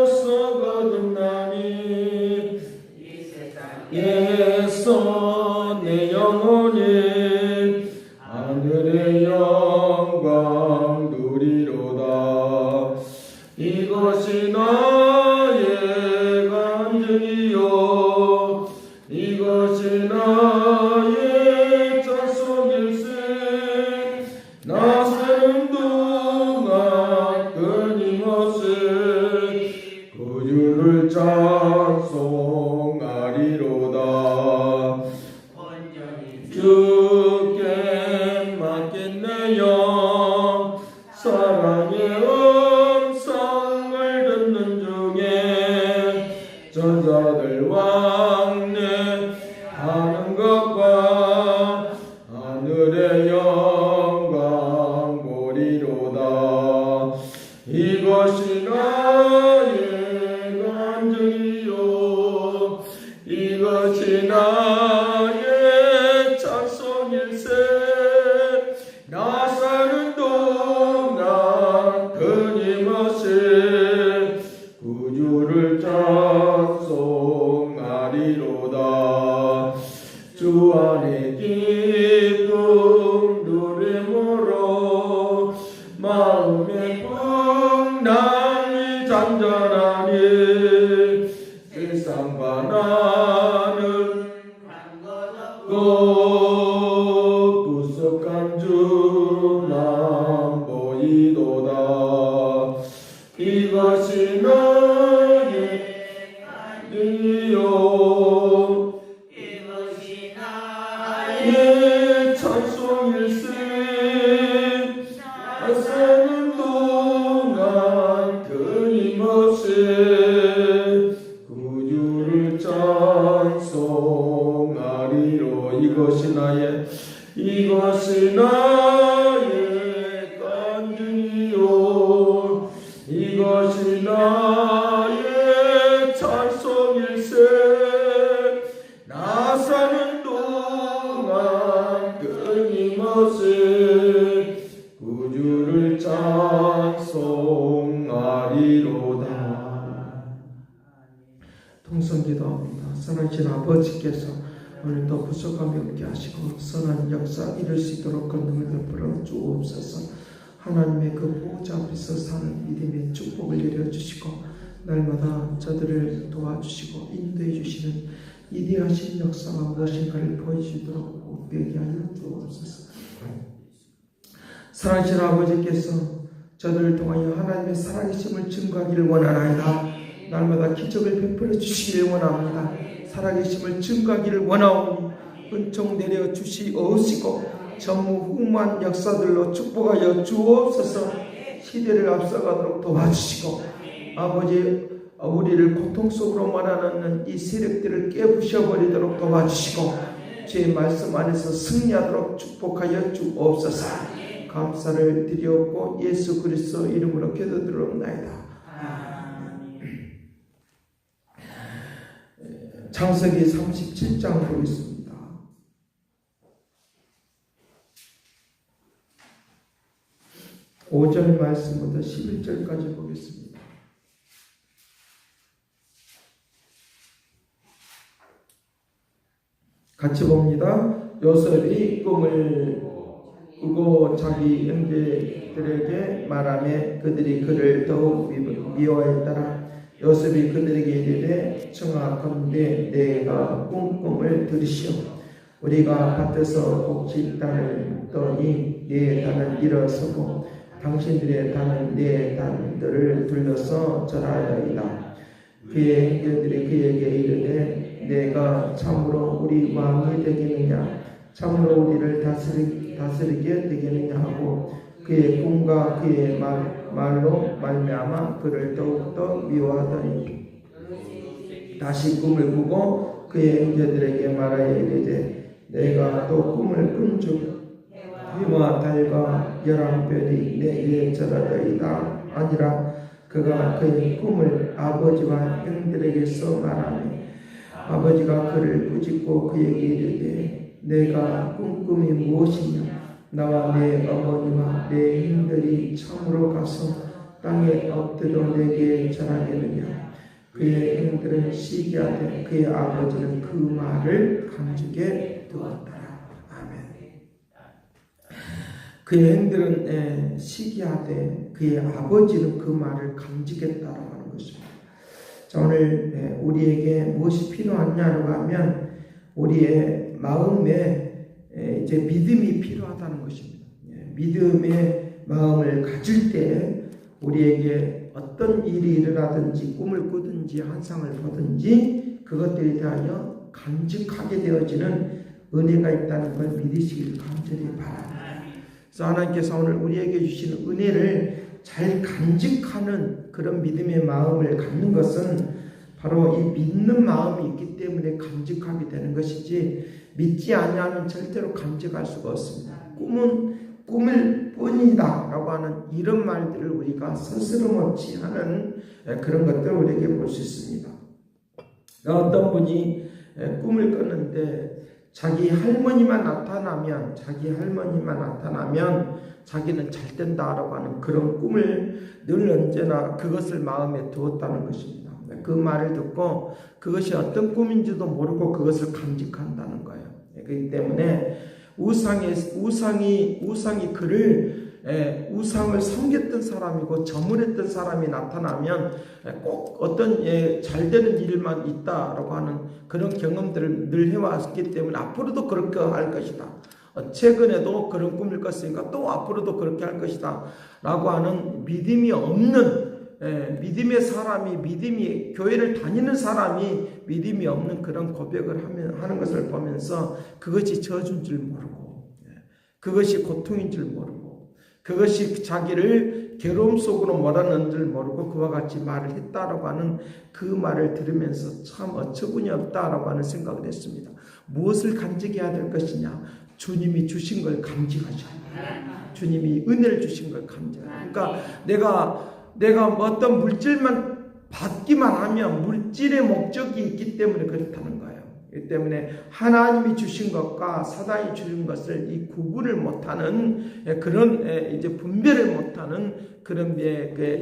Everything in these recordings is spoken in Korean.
주로서 거듭나니 예서 내 영혼이 하늘의 영광 누리로다. 이것이 나의 간증이요 이것이 나의 찬송일세. 나 사는 동안 끊임없이 구주를 찬송하리로다. 주께 맡긴 내 영 사랑의 음성을 듣는 중에 전사들 왕래하는 것과 하늘의 영광 보리로다. 이것이 나의 간증이요 이것이 나의 찬송일세. 나 사는 동안 끊임없이 구주를 찬송하리로다. 주 안에 기쁨 누림으로 마음의 풍랑이 잔잔하니 세상과 나는 구속한 주만 보이도다. 이것이 나의 간증이요 이것이 나의 찬송일세. 나 사는 동안 끊임없이 구주를 찬송하리로. 이것이 나의 간증이요 이것이 나의 찬송일세. 나 사는 동안 끊임없이 구주를 찬송하리로다. 통성기도합니다. 사랑하신 아버지께서 오늘도 부족함이 없게 하시고 선한 역사 이룰 수 있도록 권능을 베풀어 주옵소서. 하나님의 그 보호자 앞에서 사는 믿음의 축복을 내려주시고 날마다 저들을 도와주시고 인도해 주시는 위대하신 역사가 무엇인가를 보여주도록 복되게 하여 주옵소서. 사랑하신 아버지께서 저들을 통하여 하나님의 살아계심을 증거하기를 원하나이다. 날마다 기적을 베풀어 주시기를 원합니다. 살아계심을 증거하기를 원하오니 은총 내려 주시옵시고 전무후무한 역사들로 축복하여 주옵소서. 시대를 앞서가도록 도와주시고 아버지 우리를 고통 속으로 몰아넣는 이 세력들을 깨부셔버리도록 도와주시고 주의 말씀 안에서 승리하도록 축복하여 주옵소서. 감사를 드리옵고 예수 그리스도 이름으로 기도드리옵나이다. 창세기 37장 보겠습니다. 5절 말씀부터 11절까지 보겠습니다. 같이 봅니다. 요셉이 꿈을 꾸고 자기 형제들에게 말하며 그들이 그를 더욱 미워했더라. 요셉이 그들에게 이르되 청하건대 내가 꿈을 들으시오. 우리가 밭에서 곡식 따르더니 네 단을 일어서고 당신들의 단은 네 단들을 둘러서 절하여이다. 그의 형제들이 그에게 이르되 내가 참으로 우리 왕이 되겠느냐 참으로 우리를 다스리게 되겠느냐 하고 그의 꿈과 그의 말로 말미암아 그를 더욱더 미워하더니 다시 꿈을 꾸고 그의 형제들에게 말하여 이르되 내가 또 꿈을 꾼즉 해와 달과 11별이 내게 절하더이다. 아니라 그가 그의 꿈을 아버지와 형들에게서 말하니 아버지가 그를 꾸짖고 그에게 이르되 내가 꿈꿈이 무엇이냐 나와 내 어머니와 내 형들이 참으로 가서 땅에 엎드려 내게 절하겠느냐. 그의 행들은 시기하되 그의 아버지는 그 말을 간직에 두었더라. 아멘. 그의 행들은 시기하되 그의 아버지는 그 말을 간직했다라고 하는 것입니다. 자, 오늘 우리에게 무엇이 필요하냐고 하면 우리의 마음에 이제 믿음이 필요하다는 것입니다. 믿음의 마음을 가질 때 우리에게 어떤 일이 일어나든지 꿈을 꾸든지 환상을 보든지 그것들에 대하여 간직하게 되어지는 은혜가 있다는 걸 믿으시길 간절히 바랍니다. 그래서 하나님께서 오늘 우리에게 주시는 은혜를 잘 간직하는 그런 믿음의 마음을 갖는 것은 바로 이 믿는 마음이 있기 때문에 간직하게 되는 것이지 믿지 아니하면 절대로 간직할 수가 없습니다. 꿈은 꿈일 뿐이다 라고 하는 이런 말들을 우리가 스스럼없이 하는 그런 것들을 우리에게 볼 수 있습니다. 어떤 분이 꿈을 꿨는데 자기 할머니만 나타나면 자기는 잘 된다라고 하는 그런 꿈을 늘 언제나 그것을 마음에 두었다는 것입니다. 그 말을 듣고 그것이 어떤 꿈인지도 모르고 그것을 간직한다는 거예요. 그렇기 때문에 우상이 그를 우상을 섬겼던 사람이고 저물했던 사람이 나타나면 꼭 어떤 잘되는 일만 있다라고 하는 그런 경험들을 늘 해왔기 때문에 앞으로도 그렇게 할 것이다. 최근에도 그런 꿈을 꿨으니까 또 앞으로도 그렇게 할 것이다 라고 하는 믿음이 없는 믿음의 사람이 교회를 다니는 사람이 믿음이 없는 그런 고백을 하는 것을 보면서 그것이 저주인 줄 모르고 그것이 고통인 줄 모르고 그것이 자기를 괴로움 속으로 몰아넣는 줄 모르고 그와 같이 말을 했다라고 하는 그 말을 들으면서 참 어처구니 없다라고 하는 생각을 했습니다. 무엇을 간직해야 될 것이냐? 주님이 주신 걸 간직하자. 주님이 은혜를 주신 걸 간직하자. 그러니까 내가 어떤 물질만 받기만 하면 물질의 목적이 있기 때문에 그렇다는 거예요. 그렇기 때문에 하나님이 주신 것과 사단이 주신 것을 이 구분을 못하는 그런 이제 분별을 못하는 그런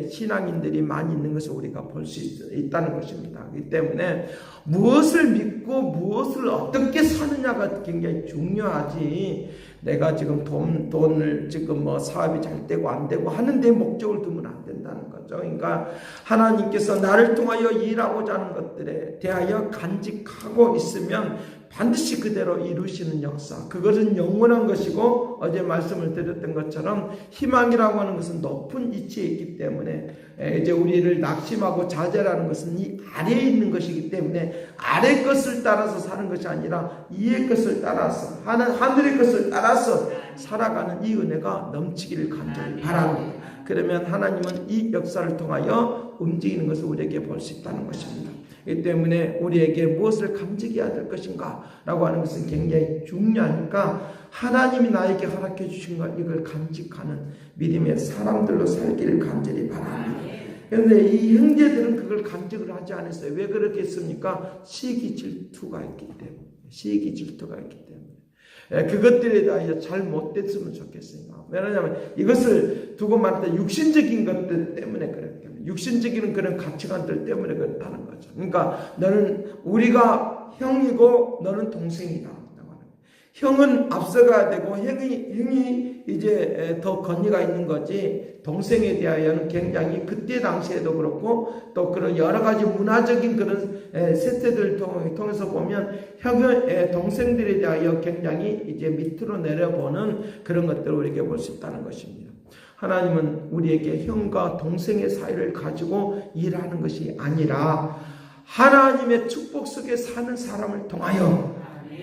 신앙인들이 많이 있는 것을 우리가 볼 수 있다는 것입니다. 그렇기 때문에 무엇을 믿고 무엇을 어떻게 사느냐가 굉장히 중요하지. 내가 지금 돈을 지금 사업이 잘 되고 안 되고 하는 데 목적을 두면 안 된다는 거죠. 그러니까 하나님께서 나를 통하여 일하고자 하는 것들에 대하여 간직하고 있으면 반드시 그대로 이루시는 역사. 그것은 영원한 것이고 어제 말씀을 드렸던 것처럼 희망이라고 하는 것은 높은 위치에 있기 때문에 이제 우리를 낙심하고 좌절하는 것은 이 아래에 있는 것이기 때문에 아래 것을 따라서 사는 것이 아니라 위의 것을 따라서 하늘의 것을 따라서 살아가는 이 은혜가 넘치기를 간절히 바랍니다. 그러면 하나님은 이 역사를 통하여 움직이는 것을 우리에게 볼 수 있다는 것입니다. 이 때문에 우리에게 무엇을 간직해야 될 것인가 라고 하는 것은 굉장히 중요하니까 하나님이 나에게 허락해 주신 것 이걸 간직하는 믿음의 사람들로 살기를 간절히 바랍니다. 그런데 이 형제들은 그걸 간직을 하지 않았어요. 왜 그렇게 했습니까? 시기 질투가 있기 때문에. 그것들에 대하여 잘 못됐으면 좋겠어요. 왜냐하면 이것을 두고 말할 때 육신적인 것들 때문에 그렇기 때문에 육신적인 그런 가치관들 때문에 그렇다는 거죠. 그러니까 우리가 형이고 너는 동생이다. 형은 앞서가야 되고 형이 이제 더 권위가 있는 거지. 동생에 대하여는 굉장히 그때 당시에도 그렇고 또 그런 여러 가지 문화적인 그런 세태들을 통해서 보면 형의 동생들에 대하여 굉장히 이제 밑으로 내려보는 그런 것들을 우리에게 볼 수 있다는 것입니다. 하나님은 우리에게 형과 동생의 사이를 가지고 일하는 것이 아니라 하나님의 축복 속에 사는 사람을 통하여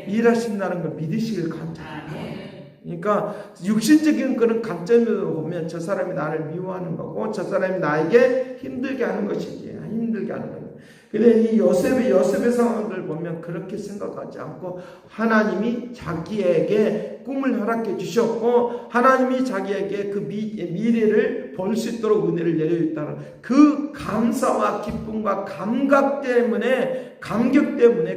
일하신다는 걸 믿으시길 간절합니다. 그러니까 육신적인 그런 관점으로 보면 저 사람이 나를 미워하는 거고 저 사람이 나에게 힘들게 하는 것이지 힘들게 하는 거예요. 근데 이 요셉의 상황을 보면 그렇게 생각하지 않고 하나님이 자기에게 꿈을 허락해 주셨고 하나님이 자기에게 그 미래를 볼 수 있도록 은혜를 내려줬다는 그 감사와 기쁨과 감격 때문에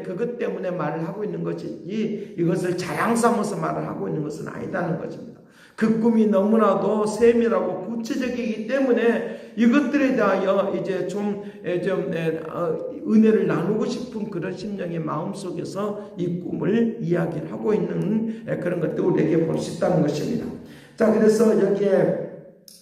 그것 때문에 말을 하고 있는 것이지 이것을 자랑 삼아서 말을 하고 있는 것은 아니다는 것입니다. 그 꿈이 너무나도 세밀하고 구체적이기 때문에 이것들에 대하여 이제 좀 은혜를 나누고 싶은 그런 심령의 마음 속에서 이 꿈을 이야기를 하고 있는 그런 것도 우리에게 볼 수 있다는 것입니다. 자, 그래서 여기에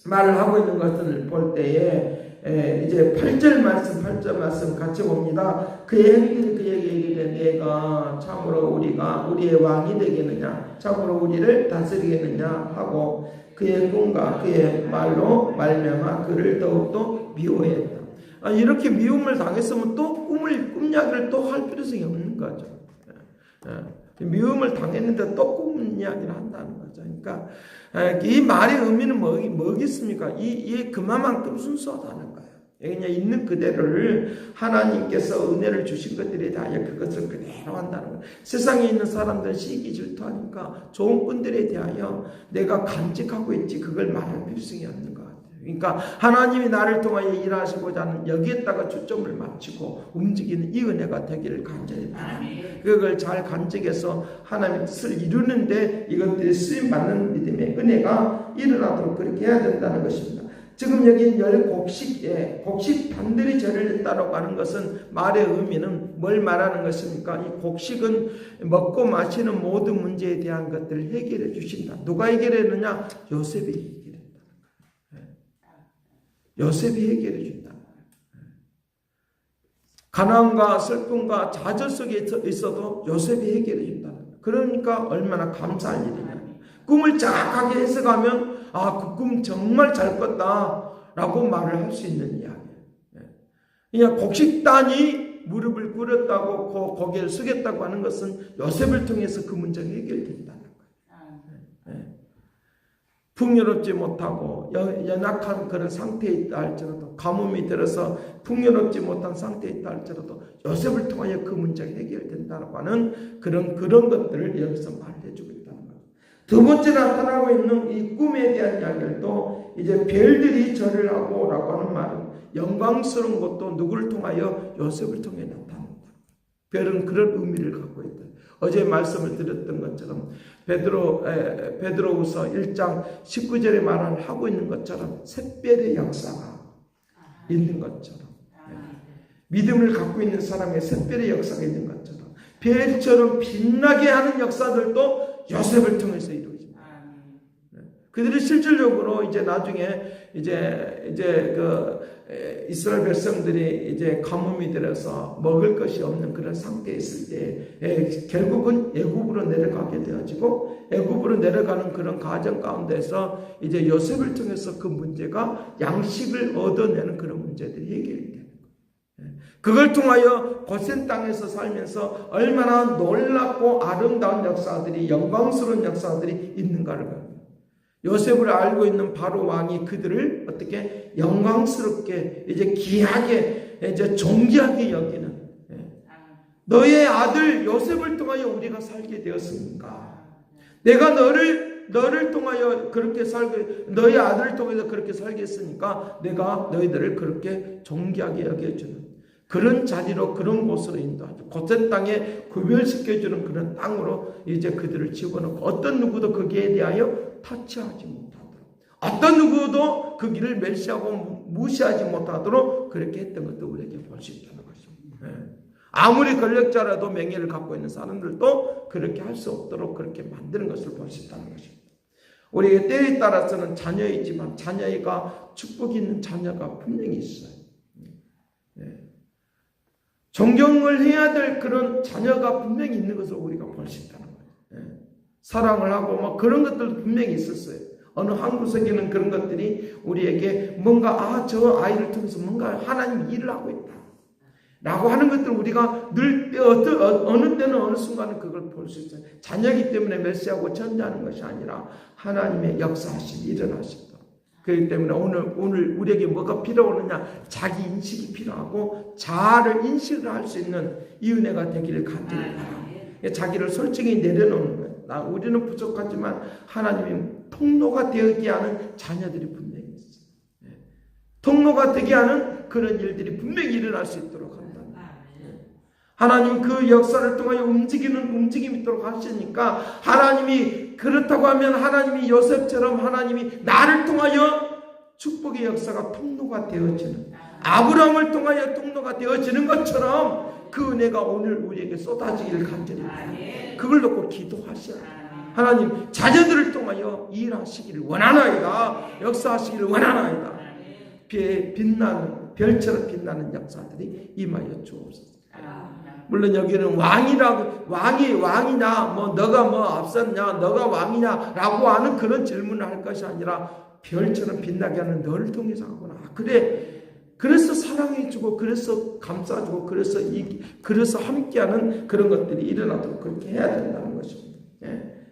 말을 하고 있는 것을 볼 때에 이제 8절 말씀 같이 봅니다. 그의 행실이 그에게 이르되 내가 참으로 우리의 왕이 되겠느냐, 참으로 우리를 다스리겠느냐 하고 그의 꿈과 그의 말로 말미암아 그를 더욱더 미워했다. 이렇게 미움을 당했으면 또 꿈 이야기를 또 할 필요성이 없는 거죠. 미움을 당했는데 또 꿈 이야기를 한다는 거죠. 그러니까 이 말의 의미는 뭐겠습니까? 이 그만큼 순수하다는 거예요. 그냥 있는 그대로를 하나님께서 은혜를 주신 것들에 대하여 그것을 그대로 한다는 거예요. 세상에 있는 사람들은 시기 질투하니까 좋은 분들에 대하여 내가 간직하고 있지 그걸 말할 필요성이 없는 것 같아요. 그러니까 하나님이 나를 통하여 일하시고자 하는 여기에다가 초점을 맞추고 움직이는 이 은혜가 되기를 간절히 바랍니다. 그걸 잘 간직해서 하나님의 뜻을 이루는데 이것들이 쓰임받는 믿음의 은혜가 일어나도록 그렇게 해야 된다는 것입니다. 지금 여기 곡식 단들이 저를 했다라고 하는 것은 말의 의미는 뭘 말하는 것입니까? 이 곡식은 먹고 마시는 모든 문제에 대한 것들을 해결해 주신다. 누가 해결했느냐? 요셉이 해결했다. 요셉이 해결해 준다. 가난과 슬픔과 좌절 속에 있어도 요셉이 해결해 준다. 그러니까 얼마나 감사할 일이냐. 꿈을 정확하게 해석하면 그 꿈 정말 잘 꿨다 라고 말을 할 수 있는 이야기예요. 그냥 곡식단이 무릎을 꿇었다고 고개를 숙였다고 하는 것은 요셉을 통해서 그 문제가 해결된다는 거예요. 풍요롭지 못하고 연약한 그런 상태에 있다 할지라도, 가뭄이 들어서 풍요롭지 못한 상태에 있다 할지라도 요셉을 통하여 그 문제가 해결된다고 하는 그런 것들을 여기서 말해주고 있다는 거예요. 두 번째 나타나고 있는 이 꿈에 대한 이야기도 이제 별들이 절을 하고 라고 하는 말은 영광스러운 것도 누구를 통하여? 요셉을 통해 나타난다. 별은 그런 의미를 갖고 있다. 어제 말씀을 드렸던 것처럼 베드로후서 1장 19절에 말을 하고 있는 것처럼 샛별의 역사가 있는 것처럼, 믿음을 갖고 있는 사람의 샛별의 역사가 있는 것처럼 별처럼 빛나게 하는 역사들도 요셉을 통해서 이루어집니다. 그들이 실질적으로 이제 나중에 이제 이스라엘 백성들이 이제 가뭄이 들어서 먹을 것이 없는 그런 상태에 있을 때 결국은 애굽으로 내려가게 되어지고, 애굽으로 내려가는 그런 과정 가운데서 이제 요셉을 통해서 그 문제가 양식을 얻어내는 그런 문제들이 해결이 돼요. 그걸 통하여 고센 땅에서 살면서 얼마나 놀랍고 아름다운 역사들이, 영광스러운 역사들이 있는가를 봐요. 요셉을 알고 있는 바로 왕이 그들을 어떻게 영광스럽게 이제 귀하게 이제 존귀하게 여기는, 너의 아들 요셉을 통하여 우리가 살게 되었습니까? 내가 너를 통하여 그렇게 너희 아들을 통해서 그렇게 살게 했으니까 내가 너희들을 그렇게 존귀하게 여겨주는 그런 자리로, 그런 곳으로 인도하죠. 고센 땅에 구별시켜주는 그런 땅으로 이제 그들을 집어넣고 어떤 누구도 거기에 대하여 터치하지 못하도록, 어떤 누구도 그 길을 멸시하고 무시하지 못하도록 그렇게 했던 것도 우리에게 볼 수 있다는 것입니다. 아무리 권력자라도 명예를 갖고 있는 사람들도 그렇게 할 수 없도록 그렇게 만드는 것을 볼 수 있다는 것입니다. 우리에게 때에 따라서는 자녀이지만 자녀가 축복이 있는 자녀가 분명히 있어요. 존경을 해야 될 그런 자녀가 분명히 있는 것을 우리가 볼 수 있다는 거예요. 사랑을 하고 그런 것들도 분명히 있었어요. 어느 한 구석에는 그런 것들이 우리에게 뭔가 저 아이를 통해서 뭔가 하나님이 일을 하고 있다 라고 하는 것들 우리가 늘 어느 때는 어느 순간은 그걸 볼 수 있어요. 자녀이기 때문에 멸시하고 전제하는 것이 아니라 하나님의 역사하심이 일어나시다. 그렇기 때문에 오늘 우리에게 뭐가 필요하느냐? 자기 인식이 필요하고 자아를 인식을 할 수 있는 이 은혜가 되기를 간절히 바랍니다. 자기를 솔직히 내려놓는 거예요. 우리는 부족하지만 하나님이 통로가 되게 하는 자녀들이 분명히 있어요. 통로가 되게 하는 그런 일들이 분명히 일어날 수 있도록 한다. 하나님 그 역사를 통하여 움직임이 있도록 하시니까, 하나님이 그렇다고 하면 하나님이 요셉처럼 하나님이 나를 통하여 축복의 역사가 통로가 되어지는, 아브라함을 통하여 통로가 되어지는 것처럼 그 은혜가 오늘 우리에게 쏟아지기를 간절히 바랍니다. 그걸 놓고 기도하셔야 돼요. 하나님, 자녀들을 통하여 일하시기를 원하나이다. 역사하시기를 원하나이다. 빛나는 별처럼 빛나는 역사들이 임하여 주옵소서. 물론 여기는 왕이냐, 뭐 너가 뭐 앞섰냐, 너가 왕이냐라고 하는 그런 질문을 할 것이 아니라 별처럼 빛나게 하는 너를 통해서 하구나. 그래, 그래서 사랑해주고, 그래서 감싸주고, 그래서 함께하는 그런 것들이 일어나도록 그렇게 해야 된다는 것입니다.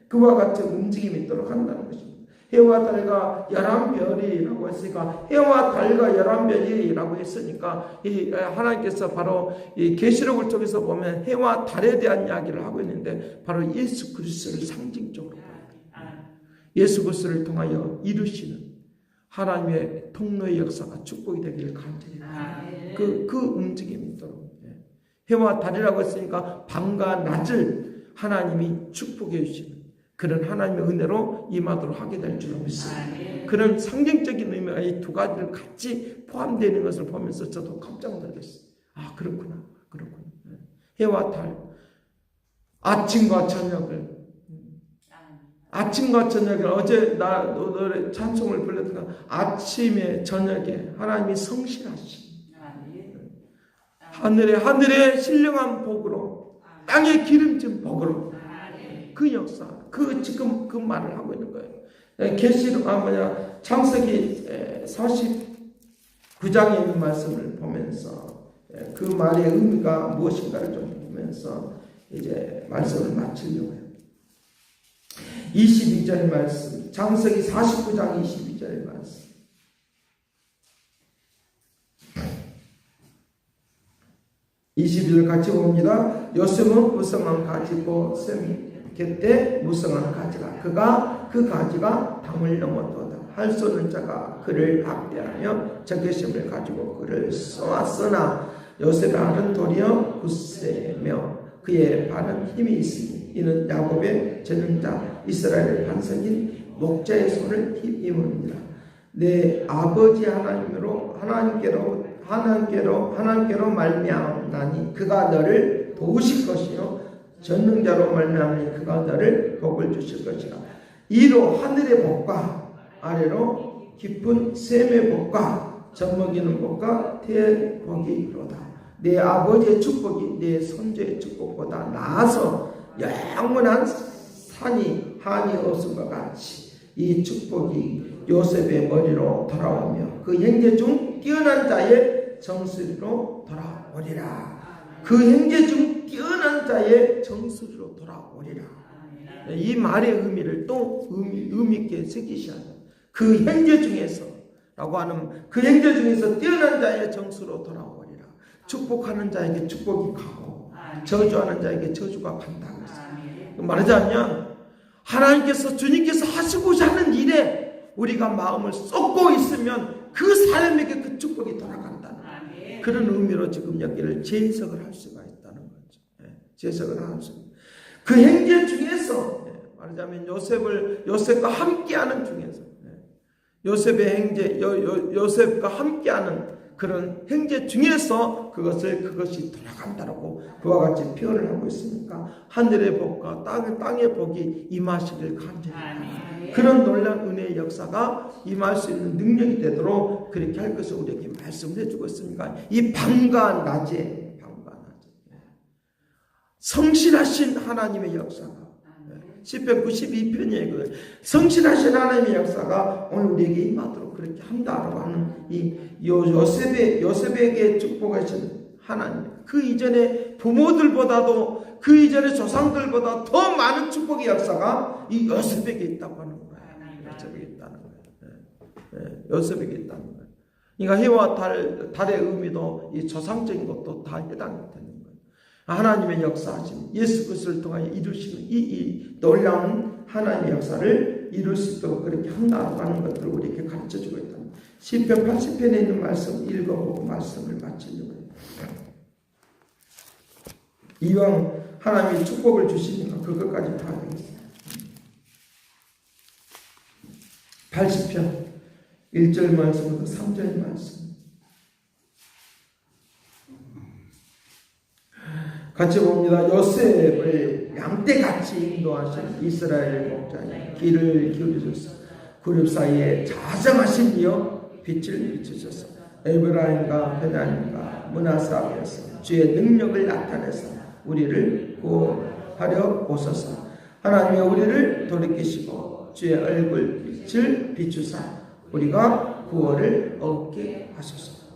그와 같이 움직임이 있도록 한다는 것입니다. 해와 달과 11별이라고 했으니까, 해와 달과 11별이라고 했으니까, 하나님께서 바로 이 계시록을 통해서 보면 해와 달에 대한 이야기를 하고 있는데, 바로 예수 그리스도를 상징적으로 예수 그리스도를 통하여 이루시는 하나님의 통로의 역사가 축복이 되기를 간절히 바랍니다. 그 움직임이 있도록. 해와 달이라고 했으니까 밤과 낮을 하나님이 축복해 주시는 그런 하나님의 은혜로 임하도록 하게 될 줄로 믿습니다. 그런 상징적인 의미가 이 두 가지를 같이 포함되어 있는 것을 보면서 저도 깜짝 놀랐어요. 아, 그렇구나. 해와 달, 아침과 저녁을, 어제 노래 찬송을 불렀던 아침에 저녁에 하나님이 성실하신 하늘의 신령한 복으로, 땅의 기름진 복으로, 그 역사, 지금 그 말을 하고 있는 거예요. 창세기 49장에 있는 말씀을 보면서 그 말의 의미가 무엇인가를 좀 보면서 이제 말씀을 마치려고 해요. 22절의 말씀, 창세기 49장 22절의 말씀. 22절 같이 봅니다. 요셉은 무성한 가지고 셈이 곁에 무성한 가지가, 그가 그 가지가 담을 넘어도다. 할 수 없는 자가 그를 학대하며 적개심을 가지고 그를 쏘았으나 요셉의 알은 도리어 굳세며 그의 발은 힘이 있으니 이는 야곱의 전능자 이스라엘의 반석인 목자의 손을 힘입으니라. 내 아버지 하나님께로 말미암나니 그가 너를 도우실 것이요 전능자로 말미암니 그가 너를 복을 주실 것이라. 이로 하늘의 복과 아래로 깊은 샘의 복과 젖먹이는 복과 태의 복이로다. 내 아버지의 축복이 내 손주의 축복보다 나아서 영원한 한이 없음과 같이 이 축복이 요셉의 머리로 돌아오며 그 형제 중 뛰어난 자의 정수리로 돌아오리라. 그 형제 중 뛰어난 자의 정수리로 돌아오리라. 이 말의 의미를 또 의미 있게 새기셔야 돼요. 그 형제 중에서 라고 하는 그 형제 중에서 뛰어난 자의 정수로 돌아오리라. 축복하는 자에게 축복이 가고 저주하는 자에게 저주가 간다고 했어요. 말하자면 하나님께서 주님께서 하시고자 하는 일에 우리가 마음을 쏟고 있으면 그 사람에게 그 축복이 돌아간다는 그런 의미로 지금 여기를 재해석을 할 수가 있다는 거죠. 재해석을 할 수 있습니다. 그 형제 중에서 말하자면 요셉과 함께하는 중에서 요셉의 형제 요셉과 함께하는 그런 형제 중에서 그것이 돌아간다라고 그와 같이 표현을 하고 있으니까 하늘의 복과 땅의 복이 임하시길 간절히 그런 놀라운 은혜의 역사가 임할 수 있는 능력이 되도록 그렇게 할 것을 우리에게 말씀을 해주고 있습니다. 이 밤과 낮에 성실하신 하나님의 역사가 시편 92편의 그 성실하신 하나님의 역사가 오늘 우리에게 임하도록 그렇게 한다라고 하는 이 요셉에게 축복하신 하나님, 그 이전에 부모들보다도 그 이전에 조상들보다 더 많은 축복의 역사가 이 요셉에게 있다고 하는 거예요. 요셉에게 있다는 거예요. 요셉에게 있다는 거예요. 그러니까 해와 달의 의미도 이 조상적인 것도 다 해당이 되는 거예요. 하나님의 역사하심, 예수 그리스도를 통하여 이루시는 이 놀라운 하나님의 역사를 이룰 수 있도록 그렇게 한다고 하는 것들을 우리에게 가르쳐주고 있다. 시편 80편에 있는 말씀 읽어보고 말씀을 마치려고 해요. 이왕 하나님이 축복을 주시니까 그것까지 봐야 되겠어요. 80편 1절 말씀부터 3절 말씀 같이 봅니다. 요셉을 양떼같이 인도하신 이스라엘 목자의 귀를 기울이셔서 그룹 사이에 자정하신 이여 빛을 비추셔서 에브라임과 베냐민과 므낫세 앞에서 주의 능력을 나타내서 우리를 구원하려 오소서. 하나님이 우리를 돌이키시고 주의 얼굴 빛을 비추사 우리가 구원을 얻게 하소서.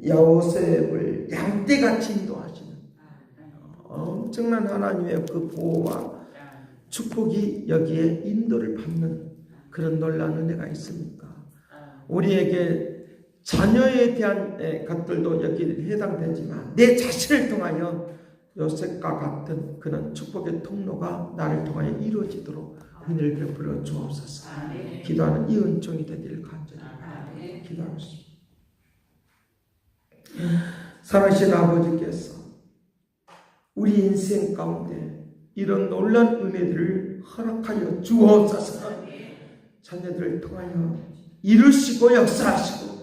요셉을 양떼같이 인도하시는 엄청난 하나님의 그 보호와 축복이 여기에 인도를 받는 그런 놀라운 은혜가 있습니까? 우리에게 자녀에 대한 것들도 여기 해당되지만 내 자신을 통하여 요셉과 같은 그런 축복의 통로가 나를 통하여 이루어지도록 은혜를 베풀어 주옵소서. 기도하는 이 은총이 되기를 간절히 기도하겠습니다. 사랑하신 아버지께서 우리 인생 가운데 이런 놀라운 은혜들을 허락하여 주옵소서. 자녀들을 통하여 이루시고 역사하시고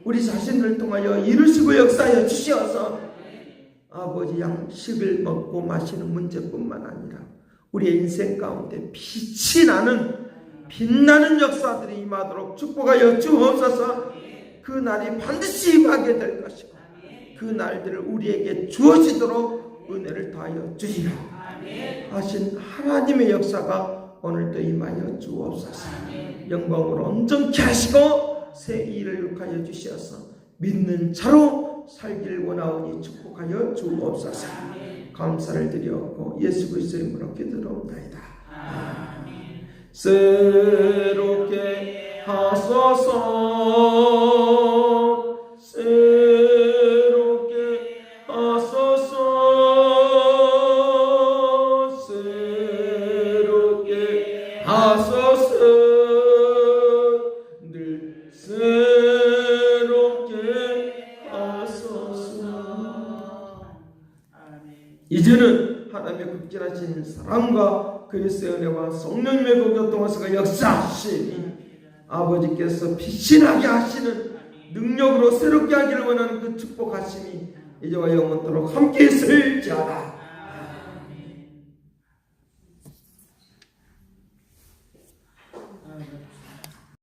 우리 자신을 통하여 이루시고 역사하여 주시어서 아버지 양식을 먹고 마시는 문제뿐만 아니라 우리의 인생 가운데 빛이 나는 빛나는 역사들이 임하도록 축복하여 주옵소서. 그 날이 반드시 임하게 될 것이고 그 날들을 우리에게 주어지도록 은혜를 다하여 주시라 하신 하나님의 역사가 오늘도 임하여 주옵소서. 영광으로 온전케 하시고 새 일을 육하여 주시어서 믿는 자로 살기를 원하오니 축복하여 주옵소서. 감사를 드리옵고 예수 그리스도의 이름으로 기도하옵나이다. 아멘. 새롭게 하소서. 새롭게 하소서. 새롭게 하소서. 늘 새롭게 하소서. 이제는 하나님의 극진하신 사랑과 그리스도의 은혜와 성령님의 교통하시고 역사하시니 아버지께서 빛이 나게 하시는 능력으로 새롭게 하기를 원하는 그 축복하심이 이제와 영원토록 함께 있을지어다.